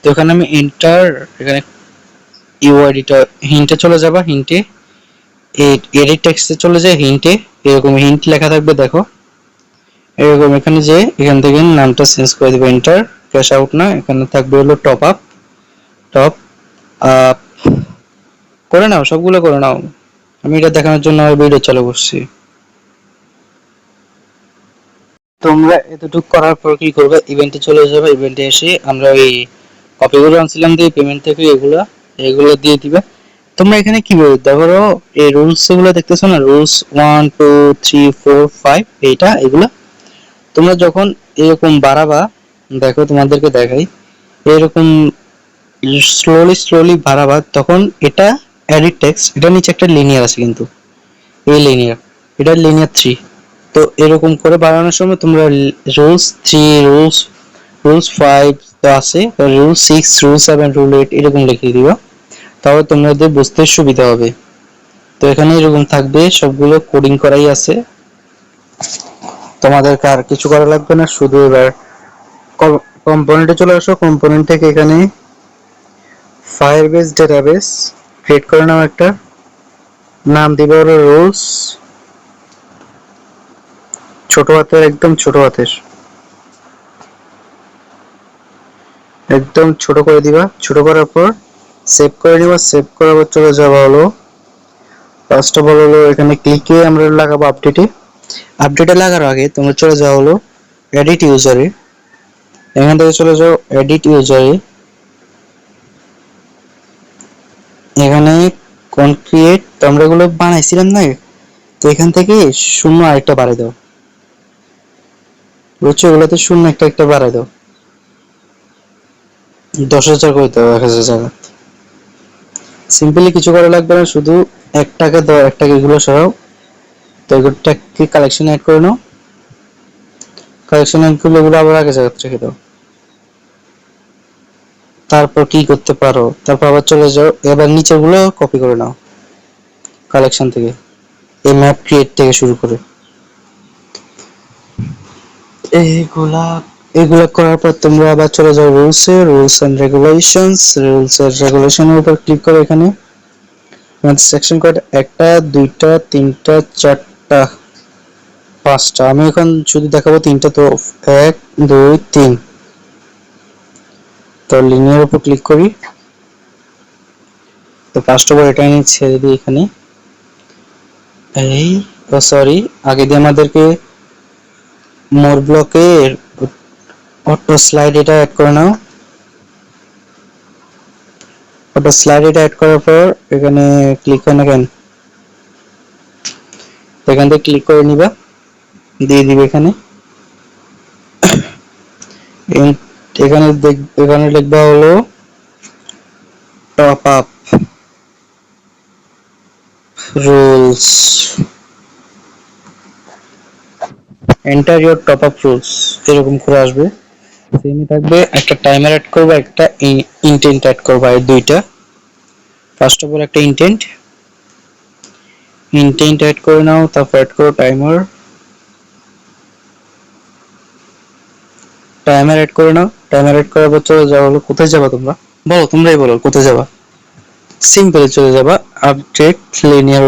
তো এখানে আমি এন্টার, এখানে ইউআইডিটা হিন্টে চলে যাবা, হিন্টে এডিট টেক্সটে চলে যায়, হিন্টে এরকম হিন্ট লেখা থাকবে, দেখো এরকম, এখানে যে এখান থেকে নামটা চেঞ্জ করে দিবে, এন্টার, ক্যাশ আউট না, এখানে থাকবে হলো টপ আপ, টপ আপ করে নাও, সবগুলো করে নাও, আমি এটা দেখানোর জন্য ভিডিও চালু করছি। তোমরা এতটুকু করার পর কি করবে, ইভেন্টে চলে যাবে, ইভেন্টে এসে আমরা ওই কপিগুলো আনছিলাম দিয়ে পেমেন্ট থেকে এগুলো এগুলো দিয়ে দিবে। তোমরা এখানে কি বলতে ধরো, এই রুলস গুলো দেখতেছো না, রুলস 1 2 3 4 5, এইটা এগুলো তোমরা যখন এরকম বাড়াবা, দেখো তোমাদেরকে দেখাই, এরকম স্লোলি বাড়াবা, তখন এটা এডিট টেক্সট, এটা নিচে একটা লিনিয়ার আছে কিন্তু, এই লিনিয়ার, এটা লিনিয়ার 3, তো এরকম করে বাড়ানোর সময় তোমরা রুলস 3, রুলস 5 তো আছে, রুল 6, রুল 7, রুল 8 এরকম লিখে দিবা, তাহলে তোমাদের বুঝতে সুবিধা হবে। তো এখানে এরকম থাকবে, সবগুলো কোডিং করাই আছে, তোমাদেরকে আর কিছু করা লাগবে না, শুধু এবার কম্পোনেন্টে চলে আসো, কম্পোনেন্ট থেকে এখানে ফায়ারবেস ডেটাবেস ক্রিয়েট করে নাও, একটা নাম দিবে হলো রুলস, ছোট হাতের, একদম ছোট হাতের, একদম ছোট করে দিবা, ছোট করার পর সেভ করে নিবা, সেভ করার পর চলে যাওয়া হলো ফার্স্ট অফ অল হলো এখানে ক্লিকে আমরা লাগাবো আপডেটে লাগার আগে তোমরা চলে যাও হলো এডিট ইউজারে, এখান থেকে চলে যাও এডিট ইউজারে, এখানে কনক্রিয়েট আমরা এগুলো বানাইছিলাম না, তো এখান থেকে শূন্য আরেকটা বাড়াই দাও, বুঝছো? এগুলোতে শূন্য একটা একটা বাড়াই দাও, 10,000 করে দাও 1,000 জায়গা। সিম্পলি কিছু করা লাগবে না, শুধু একটাকে দাও, একটাকে এগুলো সরাও, তো এগুলোটাকে কালেকশন অ্যাড করে নাও, কালেকশন অ্যাড করলে এগুলো আবার আগে জায়গা রেখে দাও। তারপর কি করতে পারো, তারপর আবার চলে যাও, এবার নিচের গুলো কপি করে নাও কালেকশন থেকে, এই ম্যাপ ক্রিয়েট থেকে শুরু করে এইগুলা এগুলা করার পর তোমরা আবার চলে যাও রুলস এন্ড রেগুলেশনের উপর ক্লিক করো। এখানে তোমাদের সেকশন কোড 1টা 2টা 3টা 4টা 5টা, আমি এখন শুধু দেখাবো 3টা, তো 1 2 3। তো লিনিয়ার উপর ক্লিক করি, তো ফার্স্ট অফ অল এটা আমি ছেড়ে দিই এখানে, এই সরি আগে দিয়ে আমাদেরকে মোর ব্লকে অটো স্লাইড এটা অ্যাড করে নাও। অটো স্লাইড এটা অ্যাড করার পর এখানে ক্লিক করে না কেন, এখান থেকে ক্লিক করে নিবা, দিয়ে দিবে এখানে, এখানে এখানে লিখবা হলো top up rules, enter your top up rules, এরকম করে আসবে। সেমই থাকবে, একটা টাইমার অ্যাড করবা, একটা ইনটেন্ট অ্যাড করবা, এই দুইটা। ফার্স্ট অফ অল একটা ইনটেন্ট অ্যাড করে নাও, তারপর অ্যাড করো টাইমার অ্যাড করে নাও। টাইমার অ্যাড করার পর চলে যাওয়া হলো, কোথায় যাবা তোমরা বলো, তোমরাই বলো কোথায় যাবা। সিম্পলি চলে যাবা আপডেট লিনিয়ার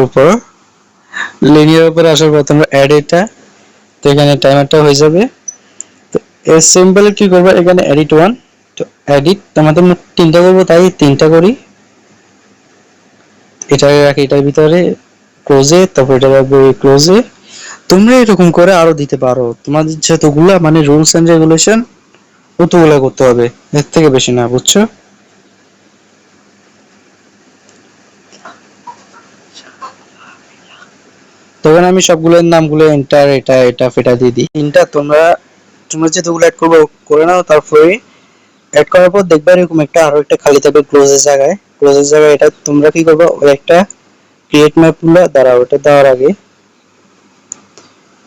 উপর আসার পর তোমরা অ্যাড এটা, তো এখানে টাইমারটা হয়ে যাবে। তো এর সিম্পলি কি করবা, এখানে এডিট 1, তো এডিট আমাদের মোট 3টা করবো, তাই 3টা করি, এটা রাখি এটার ভিতরে ক্লোজে, তারপর এটা রাখবো ক্লোজে। তোমরা এরকম করে আরো দিতে পারো, তোমাদের যতগুলা মানে রুলস এন্ড রেগুলেশন অতগুলা করতে হবে, এর থেকে বেশি না, বুঝছো? তখন আমি সবগুলোর নামগুলো এন্টার এটা এটা ফেটা দিয়ে দিই। তিনটা তোমরা তোমরা যেগুলো অ্যাড করবে করে নাও, তারপরে অ্যাড করার পর দেখবে এরকম একটা আরো একটা খালি থাকবে ক্লোজের জায়গায় এটা তোমরা কি করবে, ওই একটা ক্রিয়েট ম্যাপ গুলো দাঁড়াও, ওটা দেওয়ার আগে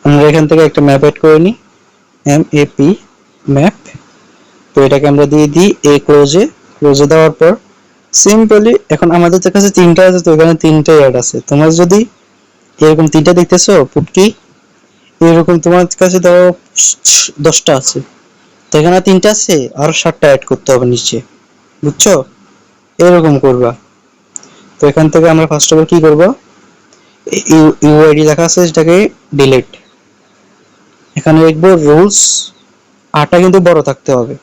আমরা এখান থেকে একটা ম্যাপ অ্যাড করে নিই, MAP ম্যাপ। তো এটাকে আমরা দিয়ে দিই এই ক্লোজে দেওয়ার পর সিম্পলি এখন আমাদের কাছে 3টা আছে, তো এখানে 3টাই অ্যাড আছে। তোমরা যদি এরকম 3টা দেখতেছো পুটকি, এরকম তোমার কাছে ধরো 10টা আছে, তো এখানে 3টা আছে, আরো 7টা অ্যাড করতে হবে নিচে, বুঝছো? এরকম করবা। তো এখান থেকে আমরা ফার্স্ট অফ অল কি করব, ইউআইডি লেখা আছে সেটাকে ডিলিট, এখানে লিখবো রুলস, আরটা কিন্তু বড় থাকতে হবে,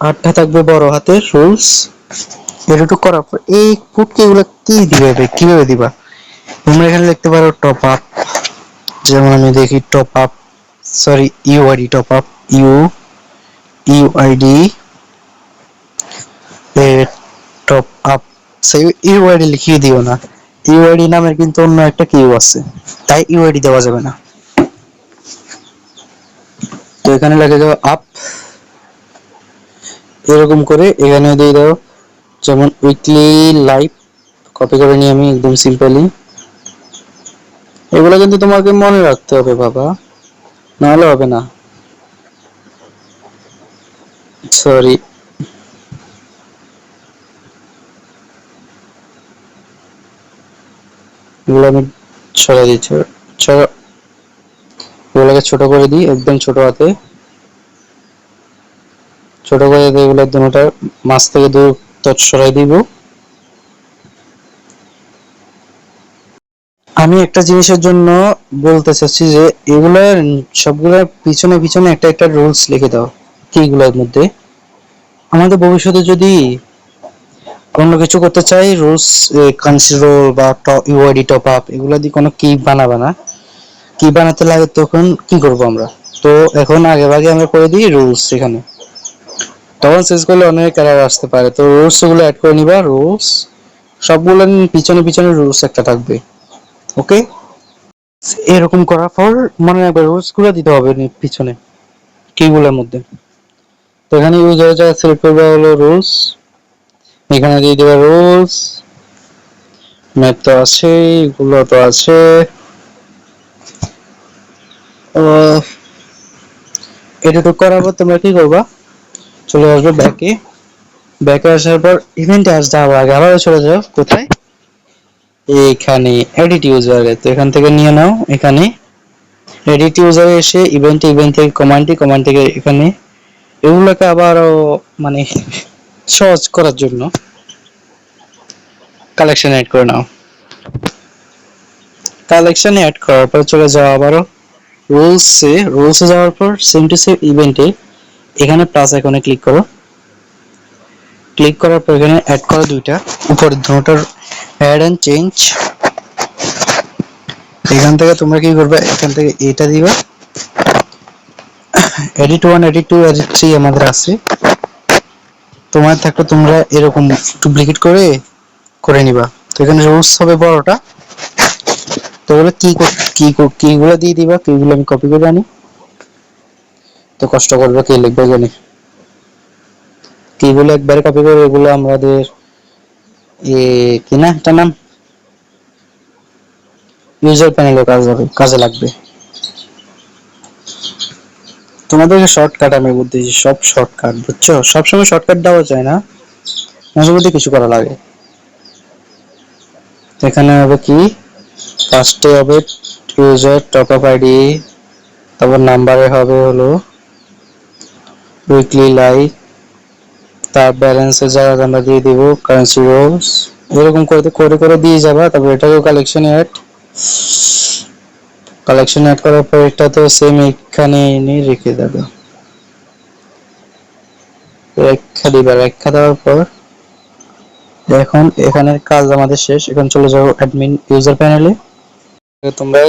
আরটা থাকবে বড় হাতের রুলস। এটুকু করার পর এই পুটকি এগুলো কি দিবে, কিভাবে দিবা, তোমরা এখানে লিখতে পারো টপ আপ, যেমন আমি দেখি top up, sorry UID top up, UID top up, সেই ইউআইডি লিখিয়ে দিও না, ইউআইডি নামের কিন্তু অন্য একটা কিউ আছে, তাই ইউআইডি দেওয়া যাবে না। তো এখানে লিখে দাও আপ, এরকম করে এখানে দিয়ে দাও যেমন উইকলি লাইভ, কপি করে নিই আমি একদম সিম্পলি। এগুলো কিন্তু তোমাকে মনে রাখতে হবে বাবা, নাহলে হবে না, সরি। এগুলো আমি ছড়া দিচ্ছি, এগুলোকে ছোট করে দিই, একদম ছোট হাতে ছোট করে দিয়ে এগুলো দুটোটা মাছ থেকে দূর সরাই দিব। আমি একটা জিনিসের জন্য বলতে চাচ্ছি যে এগুলার সবগুলোর পিছনে পিছনে একটা একটা রুলস লিখে দাও, কি এগুলোর মধ্যে আমাদের ভবিষ্যতে যদি অন্য কিছু করতে চাই, রুলস কনসিডার বা ইউআইডি টপ আপ এগুলো দিয়ে কোনো কি বানাবে না, কি বানাতে লাগে তখন কি করব আমরা, তো এখন আগে ভাগে আমরা করে দিই রুলস এখানে, তখন শেষ করলে অনেক এরর আসতে পারে। তো রুলস গুলো অ্যাড করে নিবা, রুলস সবগুলো পিছনে পিছনে রুলস একটা থাকবে। ওকে, এরকম করার পর মনে রাখবে রুলস গুলো দিতে হবে পিছনে কিগুলোর মধ্যে। তো এখানে ইউজার যা সিলেক্ট করবে হলো রুলস, এখানে দিয়ে দেবে রুলস, ম্যাপ তো আছে, এগুলো তো আছে। এটুকু করার পর তোমরা কি করবা, চলে আসবে ব্যাকে। ব্যাকে আসার পর ইভেন্টে আসতে হবে আগে, আবার চলে যাও কোথায়, এইখানে এডিট ইউজারে। তো এখান থেকে নিয়ে নাও, এখানে এডিট ইউজারে এসে ইভেন্ট থেকে কমান্ড থেকে এখানে এগুলোকে আবারও মানে সহজ করার জন্য কালেকশন অ্যাড করে নাও। কালেকশন অ্যাড করার পর চলে যাও আবারও রুলসে যাওয়ার পর সেম টু সেম ইভেন্টে এখানে প্লাস আইকনে ক্লিক করো। ক্লিক করার পর এখানে অ্যাড করো দুইটা, উপরে দুটোর অ্যাড এন্ড চেঞ্জ। এখান থেকে তোমরা কি করবে, এখান থেকে এটা দিবা, এডিট 1 এডিট 2 এডিট 3 আমাদের আছে। তোমার থাকলে তোমরা এরকম ডুপ্লিকেট করে করে নিবা। তো এখানে রুলস হবে বড়টা, তো এগুলো কি গুলো দিয়ে দিবা, কিগুলো আমি কপি করে আনি, তো কষ্ট করবে কি লিখবে জানি, কিগুলো একবারে কপি করে এগুলো আমাদের কি না একটা নাম ইউজার প্যানেলে কাজে লাগবে। তোমাদেরকে শর্টকাট আমি বলতেছি, সব শর্টকাট বুঝছো, সবসময় শর্টকাট দেওয়া যায় না, মাঝে মধ্যে কিছু করা লাগে। এখানে হবে কি, ফার্স্টে হবে ইউজার টপ আপ আইডি, তারপর নাম্বারে হবে হলো উইকলি লাইক, তার ব্যালেন্সের জায়গা আমরা দিয়ে দিব কারেন্সি রোলস, এরকম করে করে করে দিয়ে যাবা। তারপর এটাকেও কালেকশন অ্যাড করার পর এটা তো সেম এখানে এনে রেখে দেবে, রেখা দেওয়ার পর এখন এখানের কাজ আমাদের শেষ। এখন চলে যাবো অ্যাডমিন ইউজার প্যানেলে। তোমরা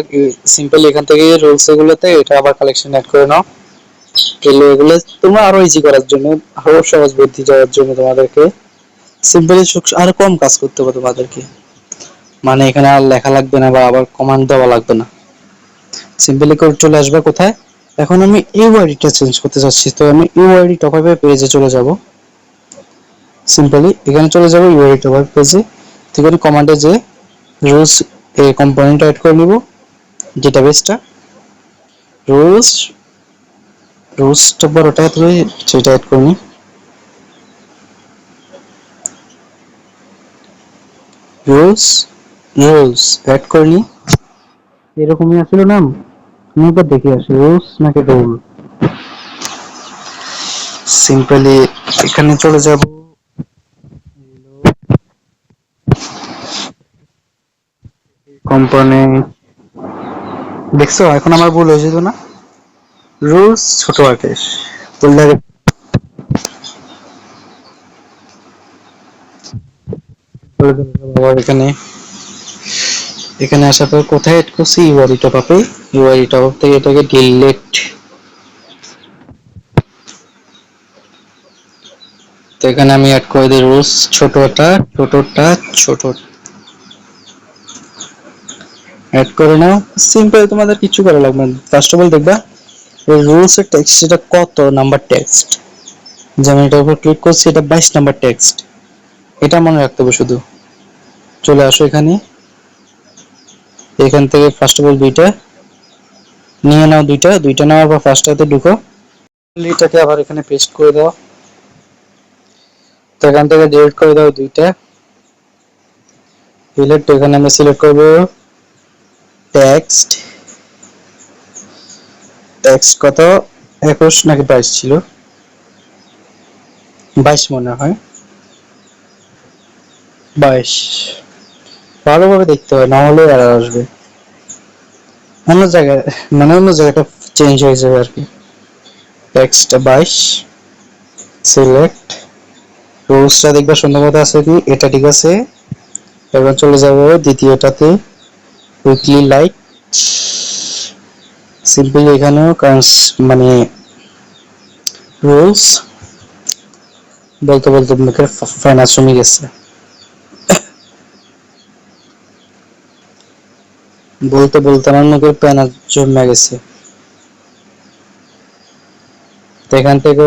সিম্পল এখান থেকে রুলস এগুলোতে এটা আবার কালেকশন অ্যাড করে নাও। এগুলো তোমরা আরো ইজি করার জন্য, আরো সহজ বুদ্ধি যাওয়ার জন্য তোমাদেরকে সিম্পলি আরো কম কাজ করতে হবে তোমাদেরকে, মানে এখানে আর লেখা লাগবে না বা আবার কমান্ড দেওয়া লাগবে না। সিম্পলি করে চলে আসবে কোথায়, এখন আমি ইউআইডিটা চেঞ্জ করতে চাচ্ছি, তো আমি ইউআইডি টপ আপ পেজে চলে যাব। সিম্পলি এখানে চলে যাব ইউআইডি টপ আপ পেজে, এখানে কমান্ডে যে রুলস এই কম্পোনেন্ট অ্যাড করে নিব, ডেটাবেসটা রুলস রুলসটা বড়টা তুমি সেটা অ্যাড করে নি, রুলস অ্যাড করে নি, এরকমই আসছিল নাম, আমি একবার দেখে আসি রুলস নাকি রুল। সিম্পলি এখানে চলে যাব, কম্পোনেন্ট দেখছো এখন আমার ভুল হয়ে যেত না, রুলস ছোট আকাশ বললে এখানে এখানে আসার পর কোথায় এড করছি ইউআরই টপ আপে, ইউআরই টপ আপ থেকে এটাকে ডিলিট, তো এখানে আমি অ্যাড করে দিই রুলস ছোটটা ছোট অ্যাড করে নাও। সিম্পল, তোমাদের কিছু করা লাগবে না। ফার্স্ট অফ অল দেখবা এই রুলস এর টেক্সট এটা কত নাম্বার টেক্সট, যেমন এটার উপর ক্লিক করছি এটা 22 নাম্বার টেক্সট, এটা মনে রাখতে হবে শুধু। চলে আসো এখানে, এখান থেকে ফার্স্ট অফ অল দুইটা নিয়ে নাও, দুইটা নেওয়ার পর ফার্স্টটাতে ঢুকো, এটাকে আবার এখানে পেস্ট করে দাও, তো এখান থেকে ডিলিট করে দাও দুইটা, ডিলিট। এখানে আমরা সিলেক্ট করব টেক্সট, কত 21 নাকি 22 ছিল, 22 মনে হয়, 22 ভালোভাবে দেখতে হয়, না হলে এরর আসবে, অন্য জায়গায় মানে অন্য জায়গাটা চেঞ্জ হয়ে যাবে আর কি। টেক্সটটা 22, সিলেক্ট, রুলসটা দেখবা সম্ভবত আছে কি, এটা ঠিক আছে। এবার চলে যাব দ্বিতীয়টাতে উইকলি লাইক, সিম্পলি এখানেও মানে রুলস বলতে বলতে মুখে ফাইনাল জমে গেছে। বলতে বলতে আমার মুখে পেনা জমে গেছে। তো এখান থেকে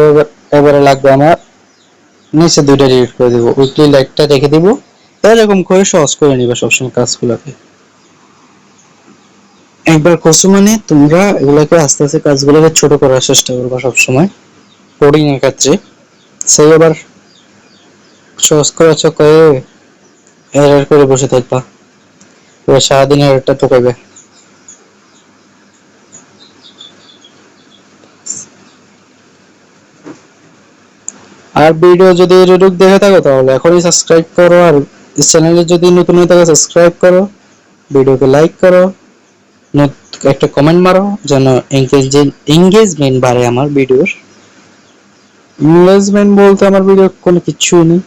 এবারে লাগবে আমার নিচে দুইটা ডিলিট করে দিব, উইকলি লাইটটা রেখে দিব। এরকম করে সহজ করে নিবা সবসময় কাজগুলোকে। একবার করছো মানে তোমরা এগুলোকে আস্তে আস্তে কাজগুলোকে ছোট করার চেষ্টা করবা সবসময় কোডিং এর ক্ষেত্রে। সেই আবার সহজ করার চক্করে এরর করে বসে থাকবা, এবার সারাদিন এররটা টোকাবে। আর ভিডিও যদি এতটুক দেখে থাকো তাহলে এখনই সাবস্ক্রাইব করো, আর চ্যানেলে যদি নতুন হয়ে থাকো সাবস্ক্রাইব করো, ভিডিওকে লাইক করো, একটা কমেন্ট মারো যেন এঙ্গেজমেন্ট বাড়ে আমার ভিডিওর। এঙ্গেজমেন্ট বলতে আমার ভিডিও কোনো কিছুই নেই,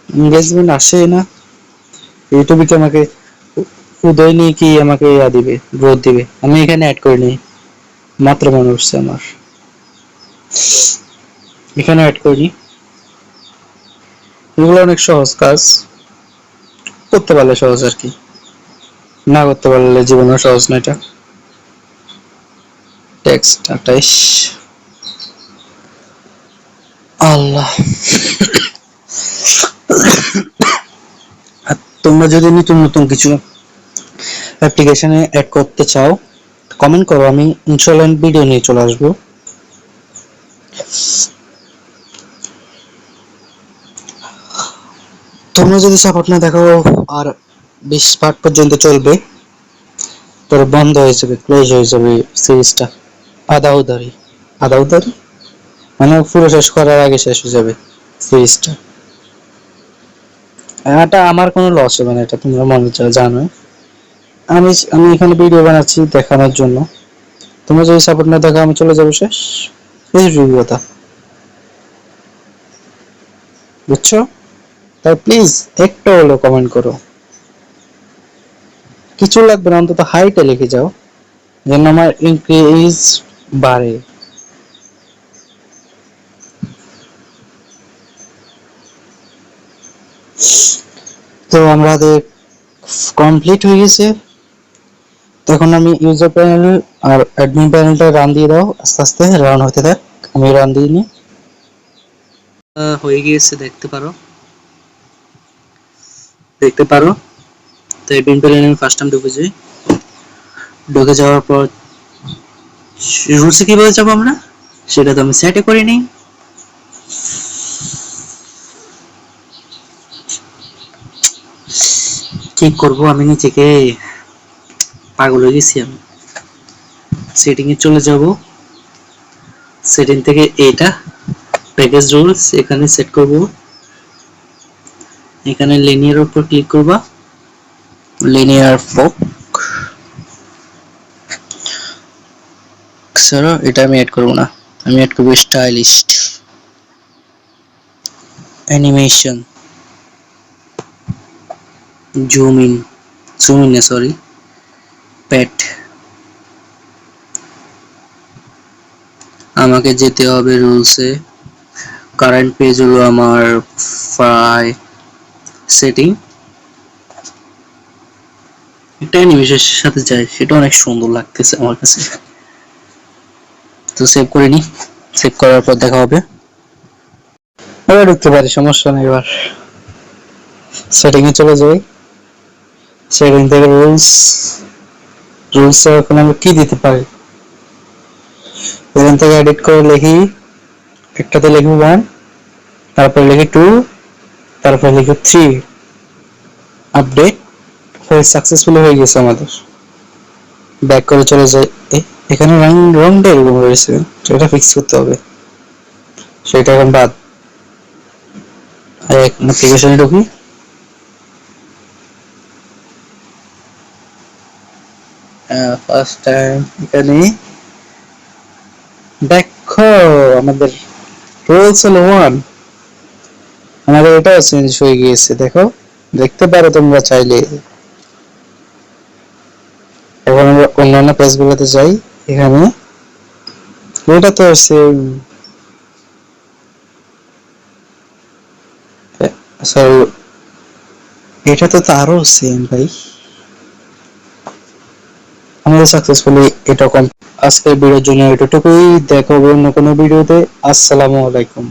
এঙ্গেজমেন্ট আসে না। ইউটিউবে কি আমাকে উদয় নিয়ে কি আমাকে ইয়া দিবে, গ্রোথ দিবে? আমি এখানে অ্যাড করে নিই, মাত্র মনে হচ্ছে আমার এখানে অ্যাড করিনি। এগুলো অনেক সহজ কাজ, করতে পারলে সহজ আর কি, না করতে পারলে জীবনেও সহজ না এটা। টেক্সট 28, আল্লাহ। আর তোমরা যদি নতুন নতুন কিছু অ্যাপ্লিকেশনে অ্যাড করতে চাও কমেন্ট করো, আমি ইনশাআল্লাহ ভিডিও নিয়ে চলে আসবো। তোমরা যদি সাপোর্ট না দেখো আর 20 পার্ট পর্যন্ত চলবে, তারপর বন্ধ হয়ে যাবে, ক্লোজ হয়ে যাবে সিরিজটা। আধা উধারি, আধা উধারি মানে পুরো শেষ করার আগে শেষ হয়ে যাবে সিরিজটা। এটা আমার কোনো লস হবে না, এটা তোমরা মনে জানো। আমি আমি এখানে ভিডিও বানাচ্ছি দেখানোর জন্য, তোমরা যদি সাপোর্ট না দেখো আমি চলে যাবো, শেষ। এই কথা বুঝছো? তাই প্লিজ একটু হলো কমেন্ট করো, কিছু লাগবে না, অন্তত হাইটে লিখে যাও যেন আমার ইনক্রিজ বাড়ে। তো আমাদের কমপ্লিট হয়ে গেছে। তখন আমি ইউজার প্যানেল আর অ্যাডমিন প্যানেলটা রান দিয়ে দাও, আস্তে আস্তে রান হতে থাক, আমি রান দিয়ে নি। হয়ে গিয়েছে, দেখতে পারো, দেখতে পারো। তো অ্যাডমিন প্যানেলে আমি ফার্স্ট টাইম ঢুকে যাই, ঢুকে যাওয়ার পর রুলসে কিভাবে যাবো আমরা সেটা তো আমি সেটে করে নিই। কি করব আমি নিজেকে পাগল হয়ে গেছি আমি। সেটিং এ চলে যাব, সেটিং থেকে এটা প্যাকেজ রুলস এখানে সেট করব, এখানে লিনিয়ার উপর ক্লিক করবা, লিনিয়ার ফোক সরো, এটা আমি অ্যাড করব না, আমি অ্যাড করব stylist animation, zoom in, sorry, Pat. আমাকে যেতে হবে রুলসে, কারেন্ট পেজ হলো আমার ফাই সেটিং, একটা অ্যানিমেশনের সাথে যায়, সেটা অনেক সুন্দর লাগতেছে আমার কাছে। তো সেভ করে নি, সেভ করার পর দেখা হবে। এবার ঢুকতে পারি, সমস্যা নেই। এবার সেটিং এ চলে যাই, সেটিং থেকে রুলস এখন আমি কি দিতে পারি, এখান থেকে এডিট করে লিখি, একটাতে লিখবো 1, তারপরে লিখি 2, তারপরে লিখি 3, আপডেট হয়ে সাকসেসফুল হয়ে গেছে আমাদের। ব্যাক করে চলে যাই, এখানে রংটা এরকম রয়েছে, সেটা ফিক্স করতে হবে, সেটা এখন বাদ। আর অ্যাপ্লিকেশনে ঢুকি, ফার্স্ট টাইম এখানে দেখো আমাদের রোলস হলো 1, আমাদের এটাও চেঞ্জ হয়ে গিয়েছে, দেখো, দেখতে পারো তোমরা চাইলে। এখন আমরা অন্যান্য পেজগুলোতে যাই, এখানে এটা তো সেম, সরি এটা তো আরো সেম ভাই, সাকসেসফুলি এটা আজকের ভিডিওর জন্য এতটুকুই। দেখা হবে অন্য কোনো ভিডিওতে। আসসালামু আলাইকুম।